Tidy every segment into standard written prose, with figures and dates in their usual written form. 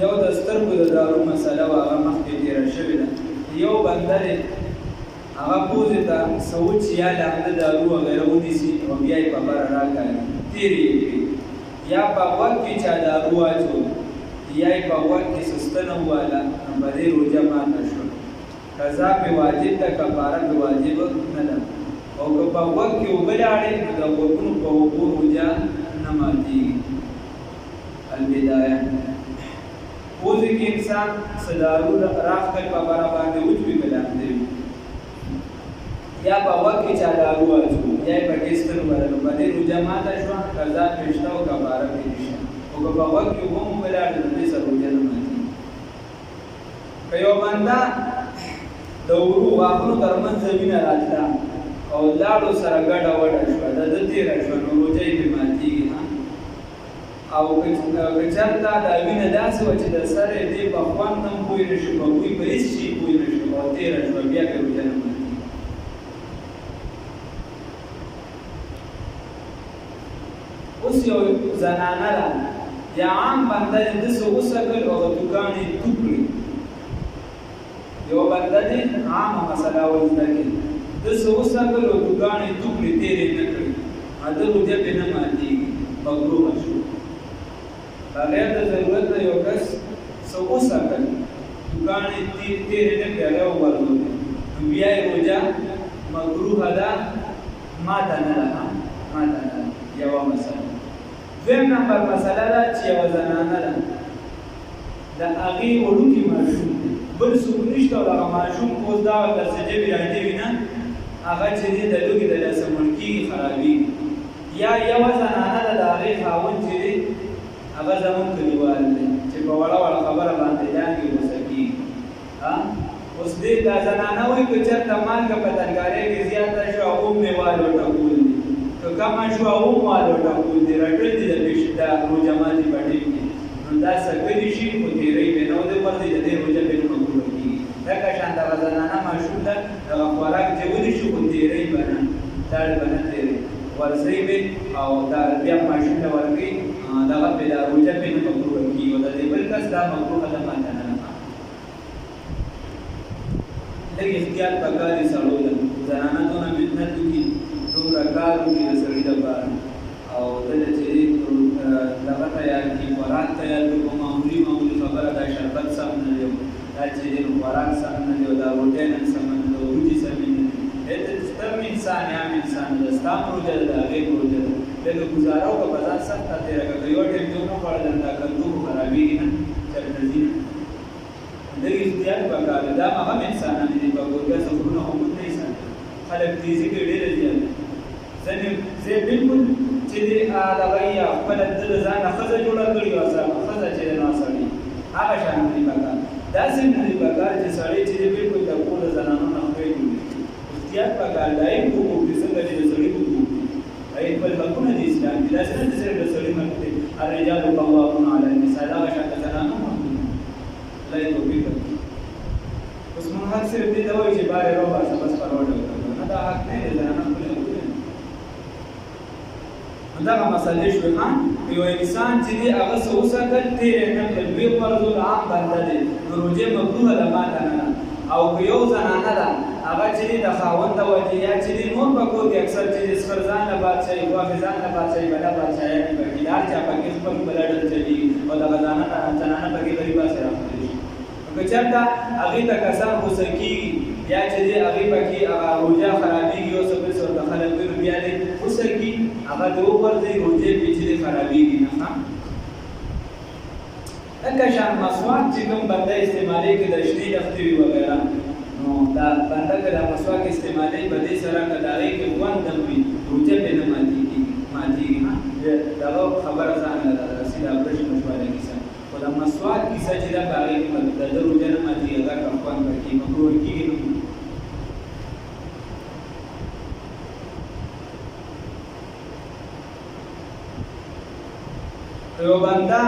یو د سترګو د دارو مسله وه هغه مخکې تېره شوې ده یو بنده دی هغه پوزې ته څه وچي یا لانده دارو وغیره ونیسي او بیا یې په بره راکاږي تېرې یې کړي یا په غوږ کې چا دارو واچول یا یې په غوږ کې سستنه وواله نو په دې روژه ماته شوه قضا پې واجب ده کفاره پې واجب نه ده او که په غوږ کې اوبه لاړې نو د غوږونو په اوبو روژه نه ماتېږي البدایه پوزې کې انسان څه دارو راښکل په بره باندې وچوي که لاندې وي یا په غوږ کې چا دارو واچوي یا یې پکې ستن وبللو په دې روژه ماته شوه قضا پې شته او کفاره پې نشته او که په غوږ کې اوبه هم اوبه لاړې نو دې سره روژه نه ماتېږي که یو بنده د ورو غاښونو ترمنځ وینه راتله او لاړو سره ګډه وډه شوه د ده تېره شوه نو روژه یې پې ماتېږي او که چېرته دا وینه داسې وه چې د سر یې دې په خوند هم پوه نه شو په بوی په هېڅ شي پوه نه شو او تېره شوه بیا پې روژه نه ماتېږي اوس یو زنانه ده یا عام بنده دی داسې وسکل او د دوکان یې تو کړي یو بنده دی عامه مسله ور زده کړي داسې وسکل او دوکان یې تو کړي تېرې نه کړي د روژه پې نه ماتېږي مکروهه شو بغیر د ضرورت نه یو کس څه وسکل دوکان یې تېرې نه کړي هغه وبللو نو بیا یې روژه مکروهه ده ماته نه ده ماته نه ده یوه مسله دویم نمبر مسله ده چې یوه زنانه ده د هغې وړوکي ماشوم دی بل څوک نشته او دغه ماشوم اوس دغه لسه ژبې راډې وي نه هغه چې دی د لوږې د لسه مړ کېږي خرابېږي یا یوه زنانه ده د هغې خاوند چې دی هغه زموږ کلیوال دی چې په وړه وړه خبره باندې لاندې غوسه کېږي اوس دې دا زنانه وایي که چېرته مالګه په ترکارۍ کې زیاته شوه هغه هم یې والو ټکول دي که کمه شوه هغه هم والو ټکول دي رټل دي د روژه ماتي په ټیم کې نو دا سکلي شي خو تېری پې نه ودې پر دی د دې روژه پې نه مکروه کېږي لکه شان دغه زنانه ماشوم ده دغه خوراک چې ونیسي خو تېری به نه داړ به نه تېری ورځئ پې او دا بیا ماشوم ته ورکوي دغه پې دا روژه پې نه مکروه کېږي او د دې بل کس دا مکروه ده ماته نه ده لږ احتیاط پکار دي سړو ته زنانه دونه محنت وکړي دومره کار وکړي د سړي لپاره او دله چې دغه تیار کړي خوراک تیار کړي په معمولي خبره دا شربت سم نه دی دا چې دی خوراک سم نه دی او دا روټۍ نن سم نه ده وریجې سمې نه دي دلته ستم انسان عام انسان ده ستا هم روژه ده د هغې روژه ده لږه ګزاره وکړه په ځان سخته تېره کړه که یو ټایم دې ونه خوړل دا کندو خو خرابېږي نه چېرته ځي نه لږ احتیاط پکار دی دا هم انسانان دي په ګورګه سفرونه هم نه ساتي خلک تیزي کوي ډېره زیاته ځینې زه بالکل چې دې دغه یې خپله ده د ځانه ښځه جوړه کړې وه ښځه چې دی نو سړي هغه شان نه دي پکار داسې نه دي پکار چې سړی چې دی بالکل د ټولو زنانو نه خپې جوړې احتیاط پکار دی هغې حقوق دي څنګه چې د سړي حقوق دي هغې خپل حقونه دي اسلام دي داسې نه چې صرف د سړي حق دی الرجال قوامون علی النساء دغه شان د زنانو حق دي الله یې توفیق ورکړي اوس موږ هر صرف دې ته وایو چې بار یې راوباسه بس پروډه وکړه نه دا حق نه دی زنانه خپل دغه مسلې شوې یو انسان چې دی هغه څه وساتل تېری نه کړل ویې فرض عام بنده دی نو روژې مکروهه ده ماته نه ده او که یو زنانه ده هغه چې دی د خاوند د وجې یا چې دی نور په کور کې اکثر چې دی سخر ځان له بادشاهي غوښې ځان له بادشاهي بله بادشاهیانې پکې هر چا پکې خپل خپله ډله چلېږي او دغه زنانه پکې غریباسې راخلي شي که چېرته هغې ته کسان غوسه کېږي یا چې دی هغې پکې روژه خرابېږي یو څه بل څه ورته خلک وایي بیا دی غوسه کېږي هغه دې وغورځوي روژې پې چې دی خرابېږي نه لکه شان مسواک چې کوم بنده استعمالوي که د شنې لښتې وي وغیره نو دا بنده که دا مسواک استعمالوي په دې سره که د هغې کې خوند هم وي روژه پې نه ماتېږي دغه خبره ځان له رسي دا برش مشوره کیسه خو د مسواک کیسه چې ده په هغې کې د ده روژه نه ماتېږي هغه که خوند پکې مکروه کېږي نه یو بنده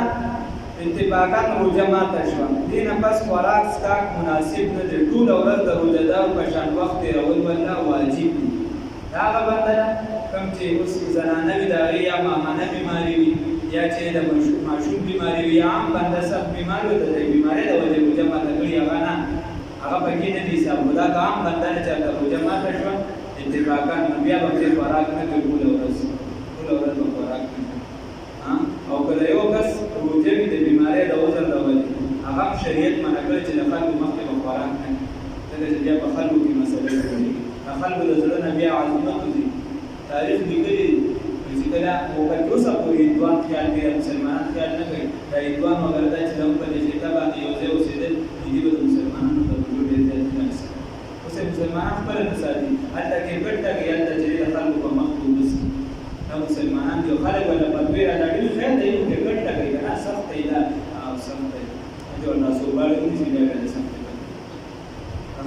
اتفاقا روژه ماته شوه دې نه پس خوراک څښاک مناسب نه دی ټوله ورځ د روژهدارو په شان وخت تېرول والله واجب دي دا هغه بنده ده کوم چې اوس زنانه وي د هغې یا ماهانه بیماري وي یا چې د ماشوم بیماری وي عام بنده سخت بیمار وي د بیماری د وجې روژه ماته کړي هغه نه هغه پکې نه دي حساب دا عام بنده نه چاته روژه ماته شوه اتفاقا نو بیا به پرې خوراک نه کوي ټوله ورځ به خوراک نه کوي او که د یو کس روژه وي د بیمارۍ د عذر د وجې هغه هم شریعت منع کړی چې د خلکو مخکې به خوراک نه کوي ځکه چې بیا په خلکو کې مسلې جوړېږي د خلکو د زړه نه بیا عظمت وځي تاریخ لیکلي چې کله وخت اوسه پورې هندوان خیال کوي مسلمانان خیال نه کوي دا هندوان وغیره دا چې د په دې خطه باندې یو ځای اوسېدل دي به د مسلمانانو په وجود ډېر زیات نقص اوس مسلمانان خپل نه ساتي هلته کې پټه کې هلته چې د خلکو په مخ کې وځي دا مسلمانان دي خلک ولا فتوی را لګي خیر دی یو کې پټه کوي دا سخت دی دا او سخت دی جو تاسو باندې چې دا کنه سخت دی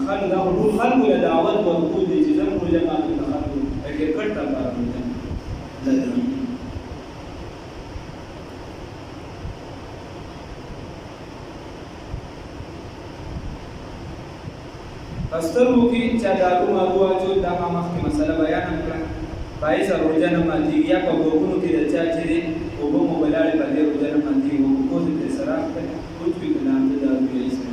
خلک دا ټول خلکو له دعوت ورکول دي چې زموږ جماعت ته خلکو کې پټه کارونه پسترو کې چې دارو مارو اچو دا ما مخکې مسله بیان کړم پای سره روزه نه ماتي یا په وګونو کې د چا چې وګو موبایل په دې روزه نه ماتي وګو کو دې سره کوم څه کلام ته دا ویل